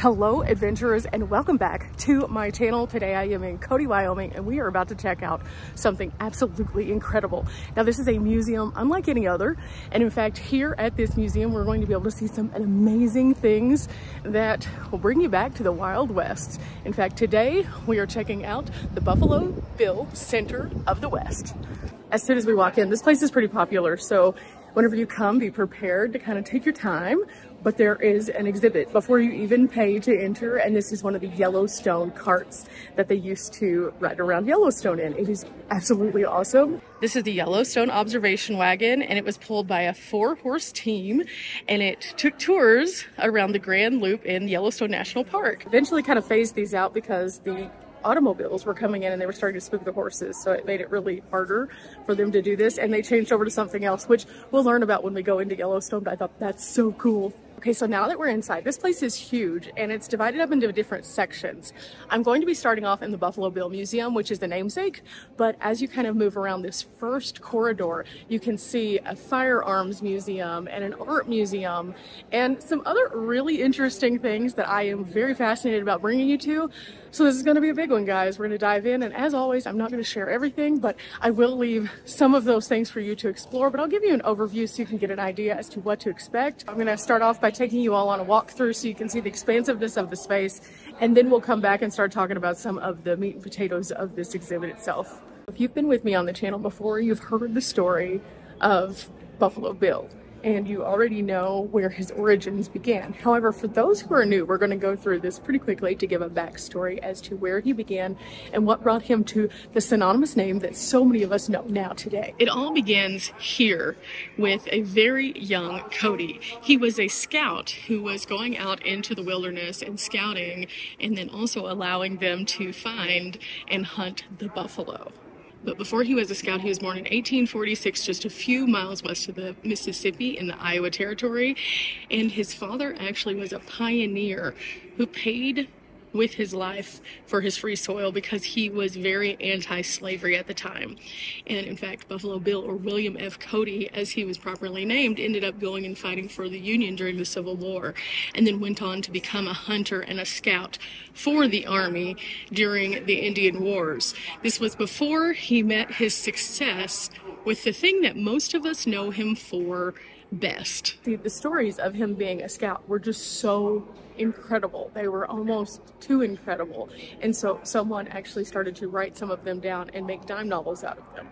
Hello adventurers, and welcome back to my channel. Today I am in Cody, Wyoming, and we are about to check out something absolutely incredible. Now this is a museum unlike any other, and in fact here at this museum we're going to be able to see some amazing things that will bring you back to the Wild West. In fact, today we are checking out the Buffalo Bill Center of the West. As soon as we walk in, this place is pretty popular, so whenever you come, be prepared to kind of take your time. But there is an exhibit before you even pay to enter, and this is one of the Yellowstone carts that they used to ride around Yellowstone in. It is absolutely awesome. This is the Yellowstone observation wagon, and it was pulled by a 4-horse team, and it took tours around the Grand Loop in Yellowstone National Park. Eventually kind of phased these out because the automobiles were coming in and they were starting to spook the horses, so it made it really harder for them to do this, and they changed over to something else, which we'll learn about when we go into Yellowstone, but I thought that's so cool. Okay, so now that we're inside, this place is huge and it's divided up into different sections. I'm going to be starting off in the Buffalo Bill Museum, which is the namesake, but as you kind of move around this first corridor, you can see a firearms museum and an art museum and some other really interesting things that I am very fascinated about bringing you to. So this is going to be a big one, guys. We're going to dive in, and as always, I'm not going to share everything, but I will leave some of those things for you to explore, but I'll give you an overview so you can get an idea as to what to expect. I'm going to start off by taking you all on a walkthrough so you can see the expansiveness of the space, and then we'll come back and start talking about some of the meat and potatoes of this exhibit itself. If you've been with me on the channel before, you've heard the story of Buffalo Bill, and you already know where his origins began. However, for those who are new, we're going to go through this pretty quickly to give a backstory as to where he began and what brought him to the synonymous name that so many of us know now today. It all begins here with a very young Cody. He was a scout who was going out into the wilderness and scouting, and then also allowing them to find and hunt the buffalo. But before he was a scout, he was born in 1846, just a few miles west of the Mississippi in the Iowa Territory. And his father actually was a pioneer who paid with his life for his free soil because he was very anti-slavery at the time. And in fact, Buffalo Bill, or William F. Cody, as he was properly named, ended up going and fighting for the Union during the Civil War, and then went on to become a hunter and a scout for the Army during the Indian Wars. This was before he met his success with the thing that most of us know him for best. See, the stories of him being a scout were just so incredible. They were almost too incredible. And so someone actually started to write some of them down and make dime novels out of them.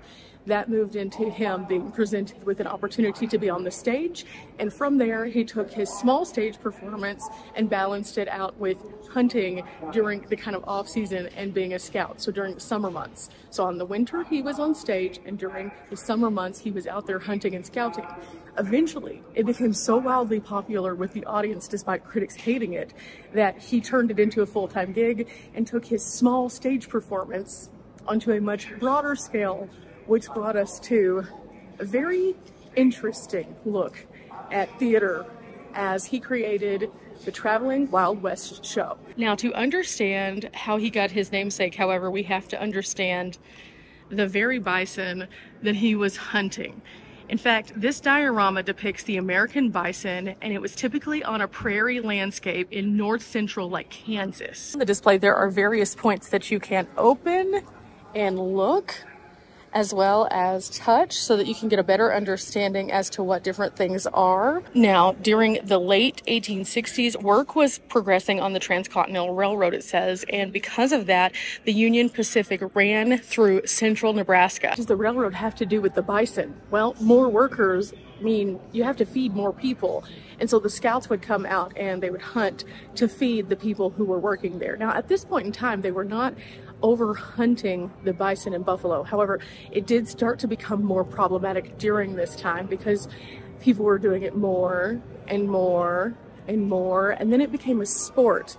That moved into him being presented with an opportunity to be on the stage, and from there he took his small stage performance and balanced it out with hunting during the kind of off season and being a scout, so during the summer months. So on the winter he was on stage, and during the summer months he was out there hunting and scouting. Eventually it became so wildly popular with the audience, despite critics hating it, that he turned it into a full-time gig and took his small stage performance onto a much broader scale, which brought us to a very interesting look at theater as he created the Traveling Wild West show. Now, to understand how he got his namesake, however, we have to understand the very bison that he was hunting. In fact, this diorama depicts the American bison, and it was typically on a prairie landscape in north central, like Kansas. On the display, there are various points that you can open and look, as well as touch, so that you can get a better understanding as to what different things are. Now, during the late 1860s, work was progressing on the Transcontinental Railroad, it says, and because of that, the Union Pacific ran through central Nebraska. What does the railroad have to do with the bison? Well, more workers mean you have to feed more people, and so the scouts would come out and they would hunt to feed the people who were working there. Now, at this point in time, they were not over hunting the bison and buffalo. However, it did start to become more problematic during this time because people were doing it more and more and more, and then it became a sport,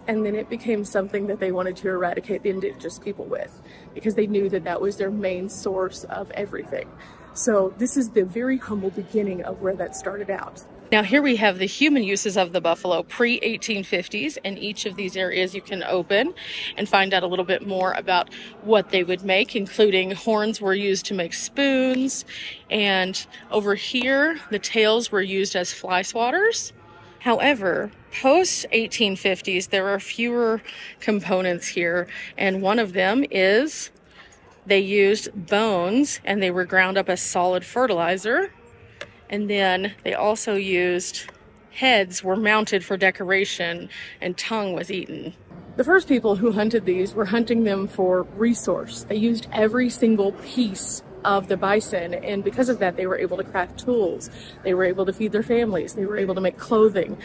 and then it became something that they wanted to eradicate the indigenous people with because they knew that that was their main source of everything. So this is the very humble beginning of where that started out. Now here we have the human uses of the buffalo pre-1850s, and each of these areas you can open and find out a little bit more about what they would make, including horns were used to make spoons, and over here the tails were used as fly swatters. However, post 1850s, there are fewer components here, and one of them is they used bones and they were ground up as solid fertilizer, and then they also used heads were mounted for decoration and tongue was eaten. The first people who hunted these were hunting them for resource. They used every single piece of the bison, and because of that they were able to craft tools, they were able to feed their families, they were able to make clothing.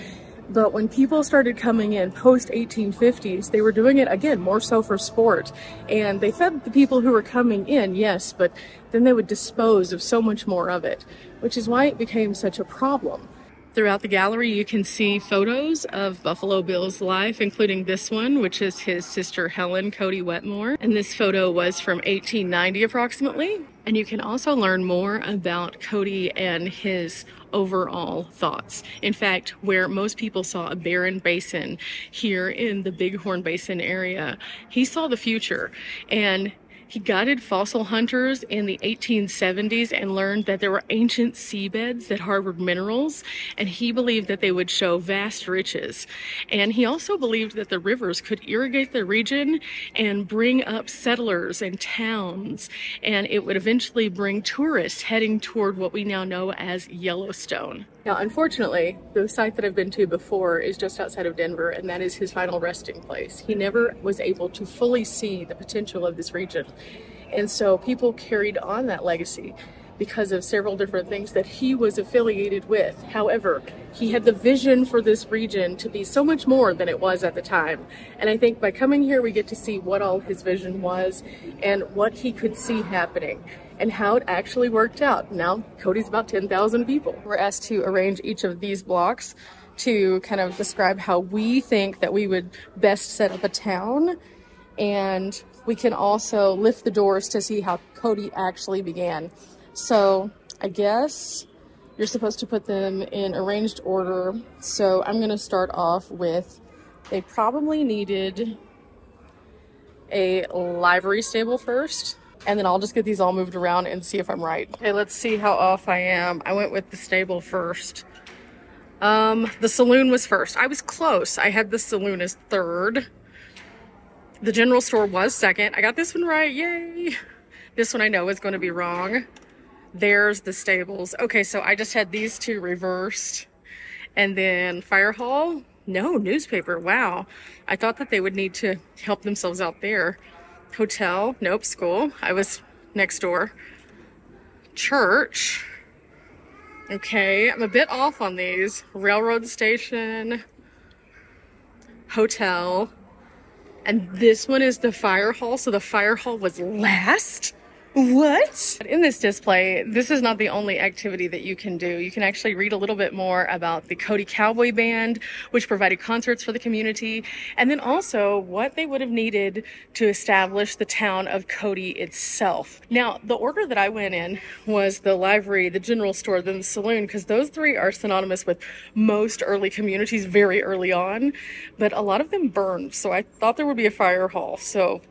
But when people started coming in post 1850s, they were doing it again more so for sport, and they fed the people who were coming in, yes, but then they would dispose of so much more of it, which is why it became such a problem. Throughout the gallery, you can see photos of Buffalo Bill's life, including this one, which is his sister Helen, Cody Wetmore. And this photo was from 1890 approximately. And you can also learn more about Cody and his overall thoughts. In fact, where most people saw a barren basin here in the Bighorn Basin area, he saw the future. And he guided fossil hunters in the 1870s and learned that there were ancient seabeds that harbored minerals, and he believed that they would show vast riches. And he also believed that the rivers could irrigate the region and bring up settlers and towns, and it would eventually bring tourists heading toward what we now know as Yellowstone. Now, unfortunately, the site that I've been to before is just outside of Denver, and that is his final resting place. He never was able to fully see the potential of this region. And so people carried on that legacy because of several different things that he was affiliated with. However, he had the vision for this region to be so much more than it was at the time. And I think by coming here, we get to see what all his vision was and what he could see happening and how it actually worked out. Now, Cody's about 10,000 people. We're asked to arrange each of these blocks to kind of describe how we think that we would best set up a town. And we can also lift the doors to see how Cody actually began. So I guess you're supposed to put them in arranged order. So I'm gonna start off with, they probably needed a livery stable first, and then I'll just get these all moved around and see if I'm right. Okay, let's see how off I am. I went with the stable first. The saloon was first. I was close. I had the saloon as third. The general store was second. I got this one right, yay. This one I know is gonna be wrong. There's the stables. Okay, so I just had these two reversed. And then fire hall, no, newspaper, wow. I thought that they would need to help themselves out there. Hotel, nope, school, I was next door. Church, okay, I'm a bit off on these. Railroad station, hotel, and this one is the fire hall, so the fire hall was last? What? In this display, this is not the only activity that you can do. You can actually read a little bit more about the Cody Cowboy Band, which provided concerts for the community, and then also what they would have needed to establish the town of Cody itself. Now, the order that I went in was the livery, the general store, then the saloon, because those three are synonymous with most early communities very early on, but a lot of them burned, so I thought there would be a fire hall, so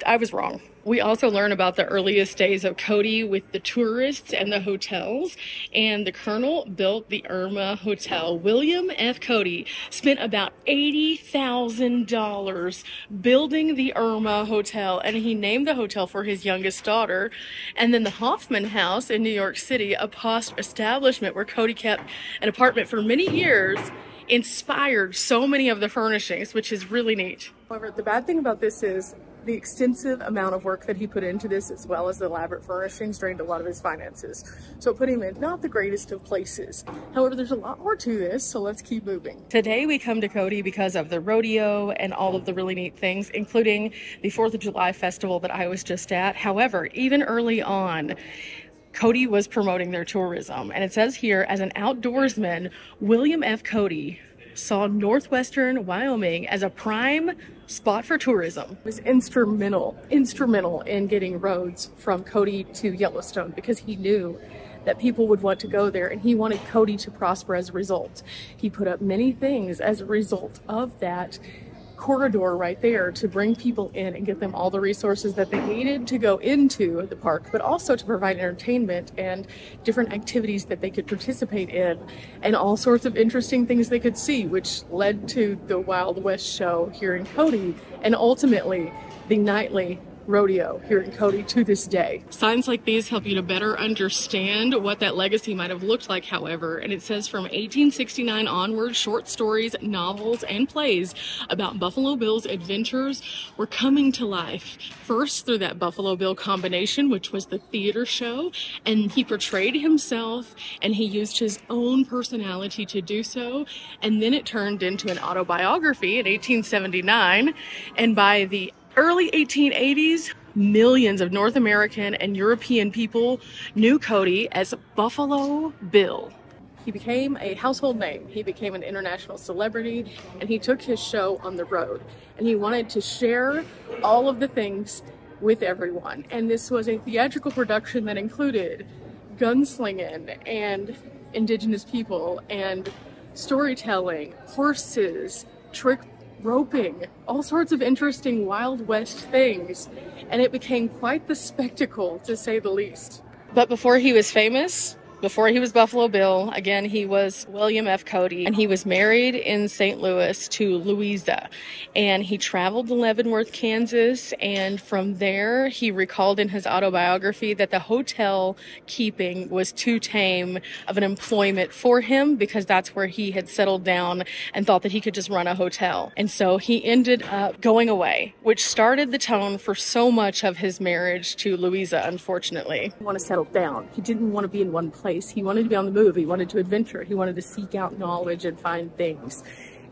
I was wrong. We also learn about the earliest days of Cody with the tourists and the hotels, and the colonel built the Irma Hotel. William F. Cody spent about $80,000 building the Irma Hotel, and he named the hotel for his youngest daughter. And then the Hoffman House in New York City, a posh establishment where Cody kept an apartment for many years, inspired so many of the furnishings, which is really neat. However, the bad thing about this is the extensive amount of work that he put into this, as well as the elaborate furnishings, drained a lot of his finances. So it put him in not the greatest of places. However, there's a lot more to this, so let's keep moving. Today we come to Cody because of the rodeo and all of the really neat things, including the 4th of July festival that I was just at. However, even early on, Cody was promoting their tourism. And it says here, as an outdoorsman, William F. Cody saw northwestern Wyoming as a prime spot for tourism. He was instrumental in getting roads from Cody to Yellowstone because he knew that people would want to go there, and he wanted Cody to prosper as a result. He put up many things as a result of that corridor right there to bring people in and get them all the resources that they needed to go into the park, but also to provide entertainment and different activities that they could participate in and all sorts of interesting things they could see, which led to the Wild West show here in Cody and ultimately the nightly rodeo here in Cody to this day. Signs like these help you to better understand what that legacy might have looked like, however, and it says from 1869 onward, short stories, novels, and plays about Buffalo Bill's adventures were coming to life. First through that Buffalo Bill combination, which was the theater show, and he portrayed himself and he used his own personality to do so, and then it turned into an autobiography in 1879, and by the early 1880s, millions of North American and European people knew Cody as Buffalo Bill. He became a household name. He became an international celebrity, and he took his show on the road. And he wanted to share all of the things with everyone. And this was a theatrical production that included gunslinging and indigenous people and storytelling, horses, trick roping, all sorts of interesting Wild West things, and it became quite the spectacle, to say the least. But before he was famous, before he was Buffalo Bill, again, he was William F. Cody, and he was married in St. Louis to Louisa, and he traveled to Leavenworth, Kansas, and from there he recalled in his autobiography that the hotel keeping was too tame of an employment for him because that's where he had settled down and thought that he could just run a hotel. And so he ended up going away, which started the tone for so much of his marriage to Louisa, unfortunately. He wanted to settle down. He didn't want to be in one place. He wanted to be on the move. He wanted to adventure. He wanted to seek out knowledge and find things.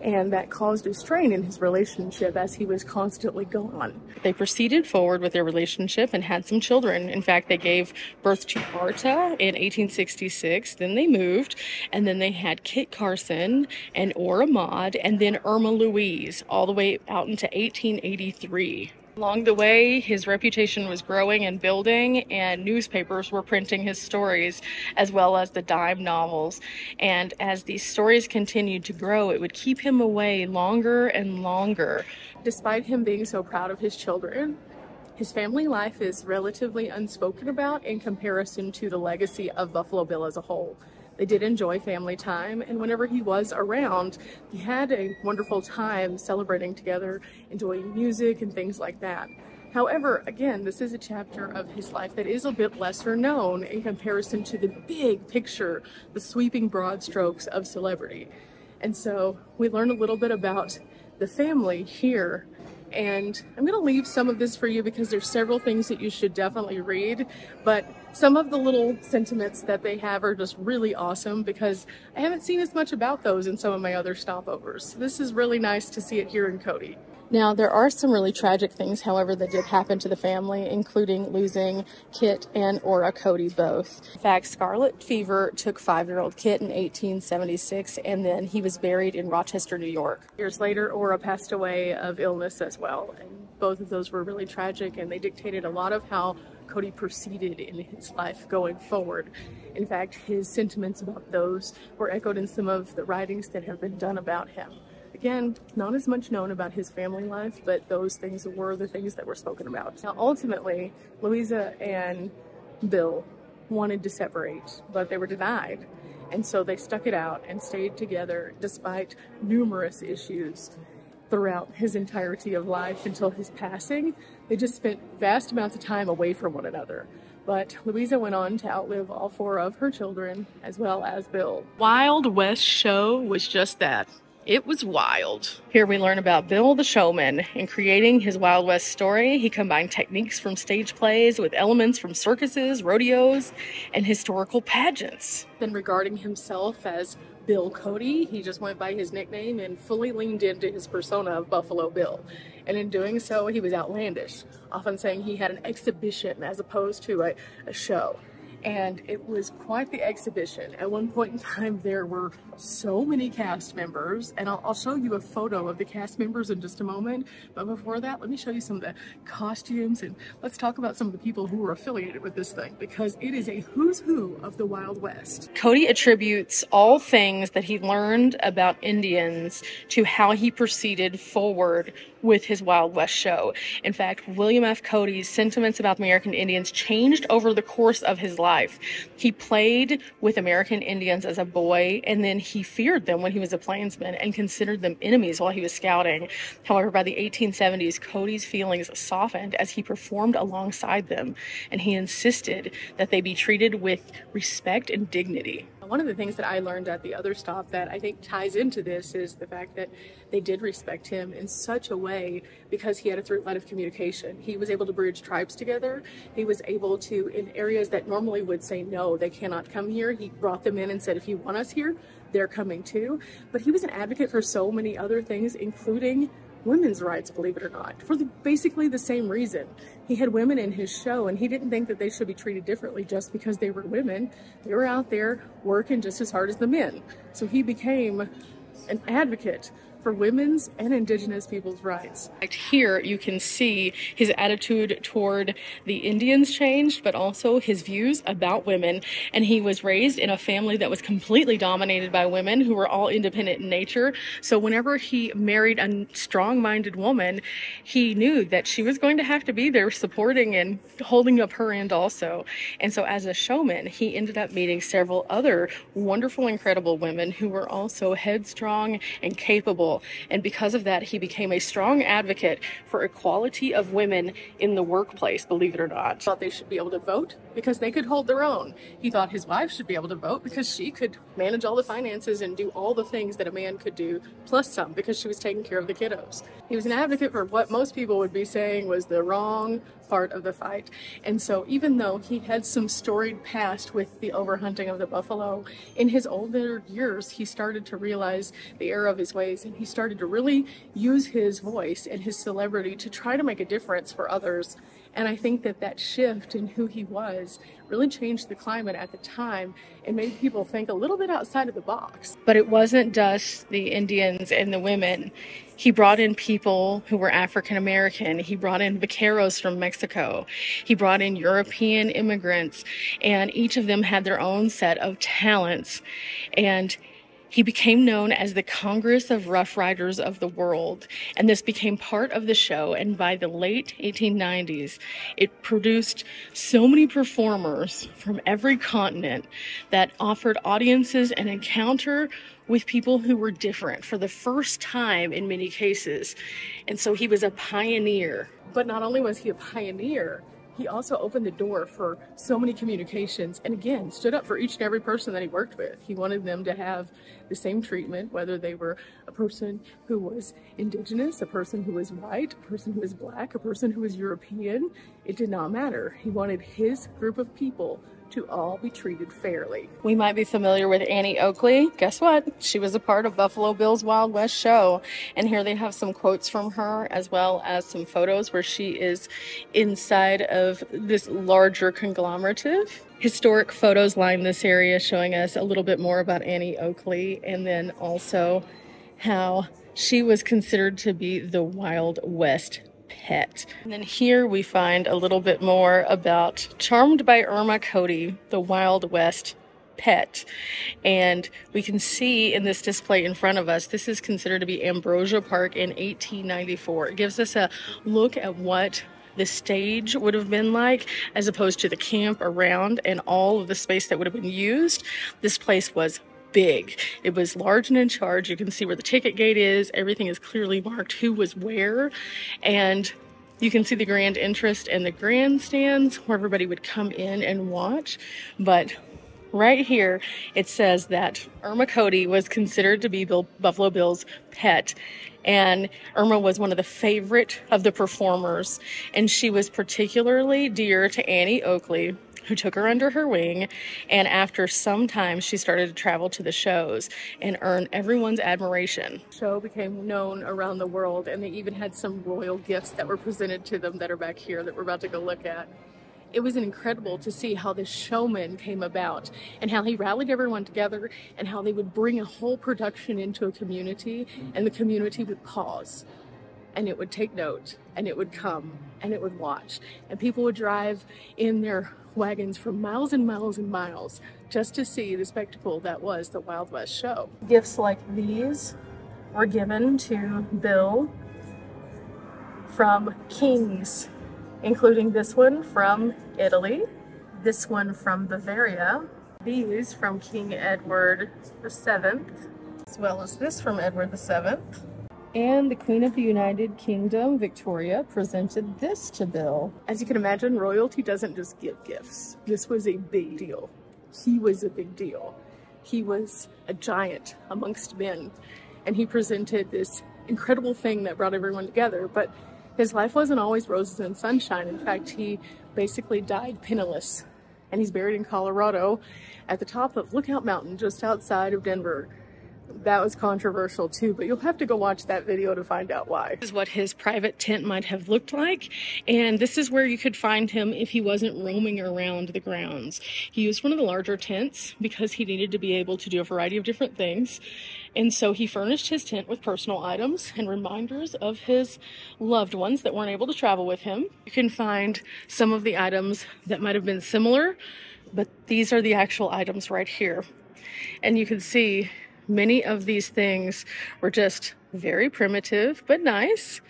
And that caused a strain in his relationship as he was constantly gone. They proceeded forward with their relationship and had some children. In fact, they gave birth to Arta in 1866. Then they moved, and then they had Kit Carson and Ora Maud, and then Irma Louise, all the way out into 1883. Along the way, his reputation was growing and building, and newspapers were printing his stories as well as the dime novels. And as these stories continued to grow, it would keep him away longer and longer. Despite him being so proud of his children, his family life is relatively unspoken about in comparison to the legacy of Buffalo Bill as a whole. They did enjoy family time, and whenever he was around, he had a wonderful time celebrating together, enjoying music and things like that. However, again, this is a chapter of his life that is a bit lesser known in comparison to the big picture, the sweeping broad strokes of celebrity. And so we learn a little bit about the family here. And I'm going to leave some of this for you because there's several things that you should definitely read, but some of the little sentiments that they have are just really awesome because I haven't seen as much about those in some of my other stopovers. This is really nice to see it here in Cody. Now, there are some really tragic things, however, that did happen to the family, including losing Kit and Ora Cody both. In fact, scarlet fever took 5-year-old Kit in 1876, and then he was buried in Rochester, New York. Years later, Ora passed away of illness as well, and both of those were really tragic, and they dictated a lot of how Cody proceeded in his life going forward. In fact, his sentiments about those were echoed in some of the writings that have been done about him. Again, not as much known about his family life, but those things were the things that were spoken about. Now, ultimately, Louisa and Bill wanted to separate, but they were denied. And so they stuck it out and stayed together despite numerous issues throughout his entirety of life until his passing. They just spent vast amounts of time away from one another. But Louisa went on to outlive all 4 of her children, as well as Bill. Wild West show was just that. It was wild. Here we learn about Bill the showman. In creating his Wild West story, he combined techniques from stage plays with elements from circuses, rodeos, and historical pageants. Then regarding himself as Bill Cody, he just went by his nickname and fully leaned into his persona of Buffalo Bill. And in doing so, he was outlandish, often saying he had an exhibition as opposed to a show. and it was quite the exhibition. At one point in time, there were so many cast members, and I'll show you a photo of the cast members in just a moment. But before that, let me show you some of the costumes, and let's talk about some of the people who were affiliated with this thing, because it is a who's who of the Wild West. Cody attributes all things that he learned about Indians to how he proceeded forward with his Wild West show. In fact, William F. Cody's sentiments about American Indians changed over the course of his life. He played with American Indians as a boy, and then he feared them when he was a plainsman and considered them enemies while he was scouting. However, by the 1870s, Cody's feelings softened as he performed alongside them, and he insisted that they be treated with respect and dignity. One of the things that I learned at the other stop that I think ties into this is the fact that they did respect him in such a way because he had a through line of communication. He was able to bridge tribes together. He was able to, in areas that normally would say no, they cannot come here, he brought them in and said, if you want us here, they're coming too. But he was an advocate for so many other things, including women's rights, believe it or not, for basically the same reason. He had women in his show, and he didn't think that they should be treated differently just because they were women. They were out there working just as hard as the men. So he became an advocate for women's and indigenous people's rights. Here you can see his attitude toward the Indians changed, but also his views about women. And he was raised in a family that was completely dominated by women who were all independent in nature. So whenever he married a strong-minded woman, he knew that she was going to have to be there supporting and holding up her end also. And so as a showman, he ended up meeting several other wonderful, incredible women who were also headstrong and capable. And because of that, he became a strong advocate for equality of women in the workplace, believe it or not. He thought they should be able to vote because they could hold their own. He thought his wife should be able to vote because she could manage all the finances and do all the things that a man could do, plus some, because she was taking care of the kiddos. He was an advocate for what most people would be saying was the wrong part of the fight. And so even though he had some storied past with the overhunting of the buffalo, in his older years, he started to realize the error of his ways, and he started to really use his voice and his celebrity to try to make a difference for others. And I think that that shift in who he was really changed the climate at the time and made people think a little bit outside of the box. But it wasn't just the Indians and the women. He brought in people who were African American. He brought in vaqueros from Mexico. He brought in European immigrants, and each of them had their own set of talents. And he became known as the Congress of Rough Riders of the world, and this became part of the show. And by the late 1890s, it produced so many performers from every continent that offered audiences an encounter with people who were different for the first time in many cases. And so he was a pioneer. But not only was he a pioneer, he also opened the door for so many communications, and again, stood up for each and every person that he worked with. He wanted them to have the same treatment, whether they were a person who was indigenous, a person who was white, a person who was black, a person who was European. It did not matter. He wanted his group of people to all be treated fairly. We might be familiar with Annie Oakley. Guess what? She was a part of Buffalo Bill's Wild West show. And here they have some quotes from her, as well as some photos where she is inside of this larger conglomerative. Historic photos line this area, showing us a little bit more about Annie Oakley, and then also how she was considered to be the Wild West pet. And then here we find a little bit more about Charmed by Irma Cody, the Wild West pet. And we can see in this display in front of us, this is considered to be Ambrosia Park in 1894. It gives us a look at what the stage would have been like, as opposed to the camp around and all of the space that would have been used. This place was big. It was large and in charge. You can see where the ticket gate is. Everything is clearly marked who was where. And you can see the grand entrance and the grandstands where everybody would come in and watch. But right here, it says that Irma Cody was considered to be Buffalo Bill's pet. And Irma was one of the favorite of the performers. And she was particularly dear to Annie Oakley, who took her under her wing, and after some time she started to travel to the shows and earn everyone's admiration. The show became known around the world, and they even had some royal gifts that were presented to them that are back here that we're about to go look at. it was incredible to see how this showman came about and how he rallied everyone together and how they would bring a whole production into a community, and the community would pause and it would take note and it would come and it would watch, and people would drive in their wagons for miles and miles and miles just to see the spectacle that was the Wild West show. Gifts like these were given to Bill from kings, including this one from Italy, this one from Bavaria, these from King Edward VII, as well as this from Edward VII. And the Queen of the United Kingdom, Victoria, presented this to Bill. As you can imagine, royalty doesn't just give gifts. This was a big deal. He was a big deal. He was a giant amongst men, and he presented this incredible thing that brought everyone together. But his life wasn't always roses and sunshine. In fact, he basically died penniless, and he's buried in Colorado at the top of Lookout Mountain just outside of Denver. That was controversial too, but you'll have to go watch that video to find out why. This is what his private tent might have looked like, and this is where you could find him if he wasn't roaming around the grounds. He used one of the larger tents because he needed to be able to do a variety of different things, and so he furnished his tent with personal items and reminders of his loved ones that weren't able to travel with him. You can find some of the items that might have been similar, but these are the actual items right here, and you can see many of these things were just very primitive, but nice.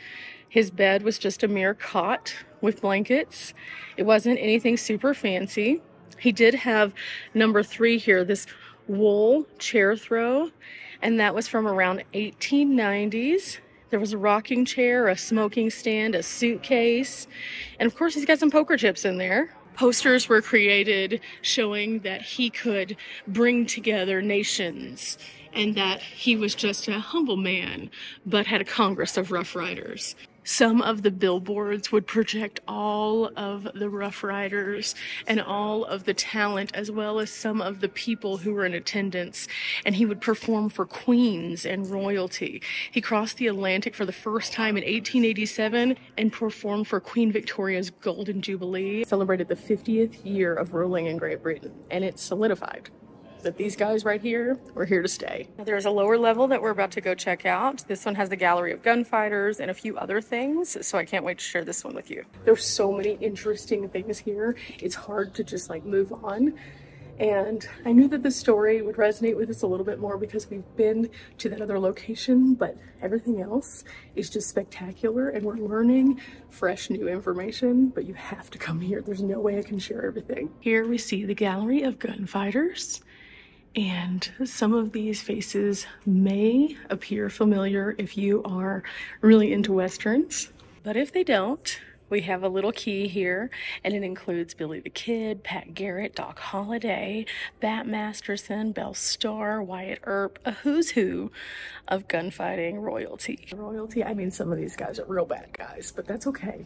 His bed was just a mere cot with blankets. It wasn't anything super fancy. He did have number 3 here, this wool chair throw, and that was from around 1890s. There was a rocking chair, a smoking stand, a suitcase, and of course he's got some poker chips in there. Posters were created showing that he could bring together nations and that he was just a humble man, but had a congress of Rough Riders. Some of the billboards would project all of the Rough Riders and all of the talent, as well as some of the people who were in attendance, and he would perform for queens and royalty. He crossed the Atlantic for the first time in 1887 and performed for Queen Victoria's Golden Jubilee. Celebrated the 50th year of ruling in Great Britain, and it's solidified that these guys right here were here to stay. Now, there's a lower level that we're about to go check out. This one has the gallery of gunfighters and a few other things, so I can't wait to share this one with you. There's so many interesting things here. It's hard to just like move on. And I knew that this story would resonate with us a little bit more because we've been to that other location, but everything else is just spectacular, and we're learning fresh new information, but you have to come here. There's no way I can share everything. Here we see the gallery of gunfighters, and some of these faces may appear familiar if you are really into Westerns, but if they don't, we have a little key here, and it includes Billy the Kid, Pat Garrett, Doc Holliday, Bat Masterson, Belle Starr, Wyatt Earp, a who's who of gunfighting royalty. Royalty, I mean, some of these guys are real bad guys, but that's okay.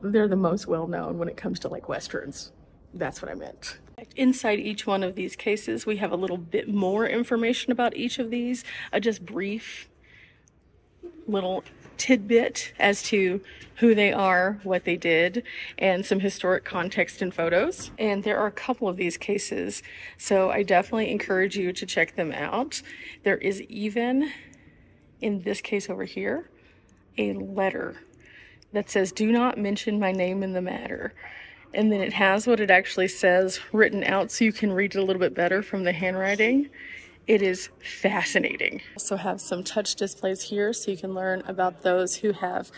They're the most well-known when it comes to like Westerns. That's what I meant. Inside each one of these cases, we have a little bit more information about each of these, a just brief little tidbit as to who they are, what they did, and some historic context and photos. And there are a couple of these cases, so I definitely encourage you to check them out. There is even, in this case over here, a letter that says, "Do not mention my name in the matter." And then it has what it actually says written out so you can read it a little bit better from the handwriting. It is fascinating. Also have some touch displays here so you can learn about those who have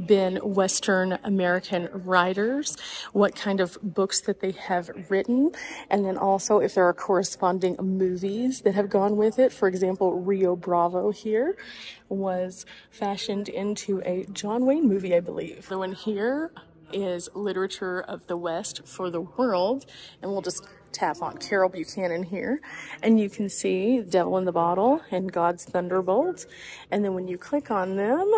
been Western American writers, what kind of books that they have written, and then also if there are corresponding movies that have gone with it. For example, Rio Bravo here was fashioned into a John Wayne movie, I believe. The one here is Literature of the West for the World, and we'll just tap on Carol Buchanan here, and you can see Devil in the Bottle and God's Thunderbolt. And then when you click on them,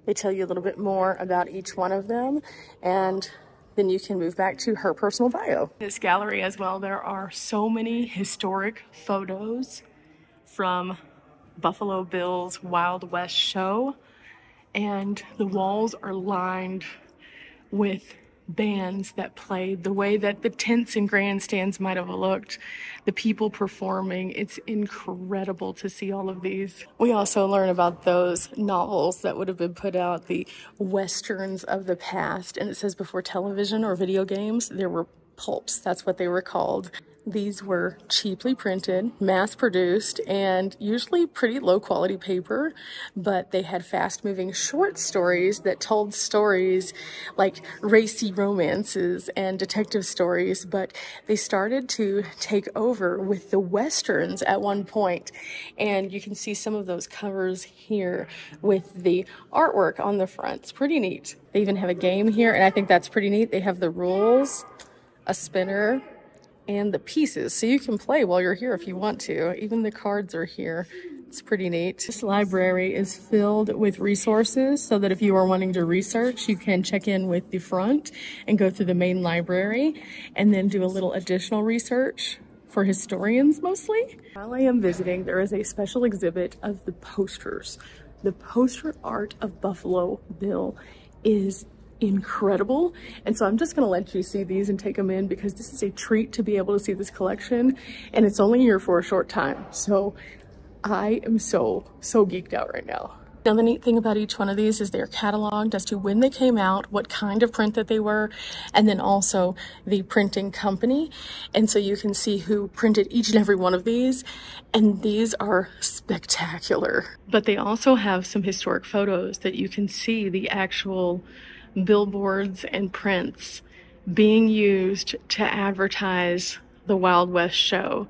they tell you a little bit more about each one of them, and then you can move back to her personal bio. This gallery as well, there are so many historic photos from Buffalo Bill's Wild West show, and the walls are lined with bands that played, the way that the tents and grandstands might have looked, the people performing. It's incredible to see all of these. We also learn about those novels that would have been put out, the westerns of the past, and it says before television or video games, there were pulps. That's what they were called. These were cheaply printed, mass-produced, and usually pretty low-quality paper, but they had fast-moving short stories that told stories like racy romances and detective stories, but they started to take over with the westerns at one point, and you can see some of those covers here with the artwork on the front. It's pretty neat. They even have a game here, and I think that's pretty neat. They have the rules, a spinner, and the pieces, so you can play while you're here if you want to. Even the cards are here. It's pretty neat. This library is filled with resources so that if you are wanting to research, you can check in with the front and go through the main library and then do a little additional research for historians mostly. While I am visiting, there is a special exhibit of the posters. The poster art of Buffalo Bill is incredible, and so I'm just gonna let you see these and take them in because this is a treat to be able to see this collection, and it's only here for a short time, so I am so geeked out right now. Now the neat thing about each one of these is they're cataloged as to when they came out, what kind of print that they were, and then also the printing company. And so you can see who printed each and every one of these, and these are spectacular. But they also have some historic photos that you can see the actual billboards and prints being used to advertise the Wild West show.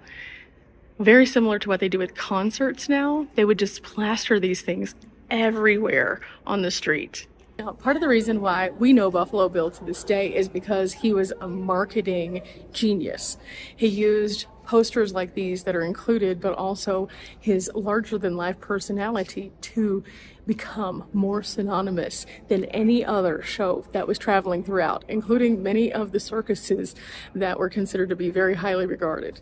Very similar to what they do with concerts now. They would just plaster these things everywhere on the street. Now, part of the reason why we know Buffalo Bill to this day is because he was a marketing genius. He used posters like these that are included, but also his larger-than-life personality to become more synonymous than any other show that was traveling throughout, including many of the circuses that were considered to be very highly regarded.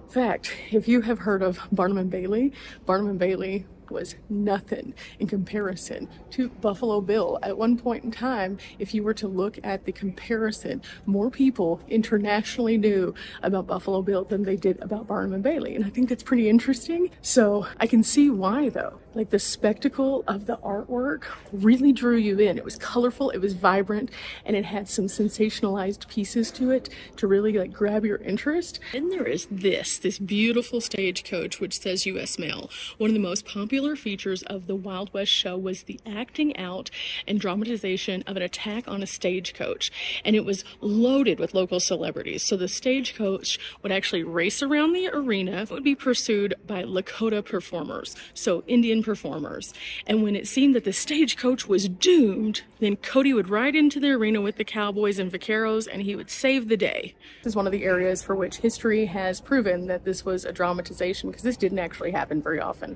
In fact, if you have heard of Barnum & Bailey, Barnum & Bailey was nothing in comparison to Buffalo Bill. At one point in time, if you were to look at the comparison, more people internationally knew about Buffalo Bill than they did about Barnum & Bailey. And I think that's pretty interesting. So I can see why though. Like the spectacle of the artwork really drew you in. It was colorful, it was vibrant, and it had some sensationalized pieces to it to really like grab your interest. And there is this beautiful stagecoach which says U.S. Mail. One of the most popular features of the Wild West show was the acting out and dramatization of an attack on a stagecoach, and it was loaded with local celebrities. So the stagecoach would actually race around the arena. It would be pursued by Lakota performers, so Indian performers, and when it seemed that the stagecoach was doomed, then Cody would ride into the arena with the cowboys and vaqueros and he would save the day. This is one of the areas for which history has proven that this was a dramatization, because this didn't actually happen very often.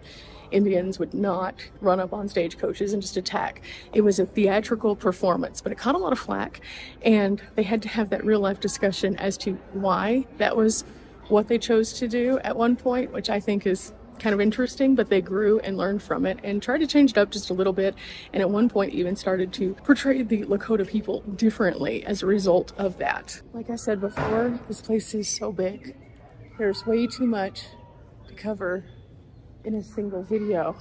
Indians would not run up on stagecoaches and just attack. It was a theatrical performance, but it caught a lot of flack, and they had to have that real life discussion as to why that was what they chose to do at one point, which I think is kind of interesting, but they grew and learned from it and tried to change it up just a little bit, and at one point even started to portray the Lakota people differently as a result of that. Like I said before, this place is so big. There's way too much to cover in a single video.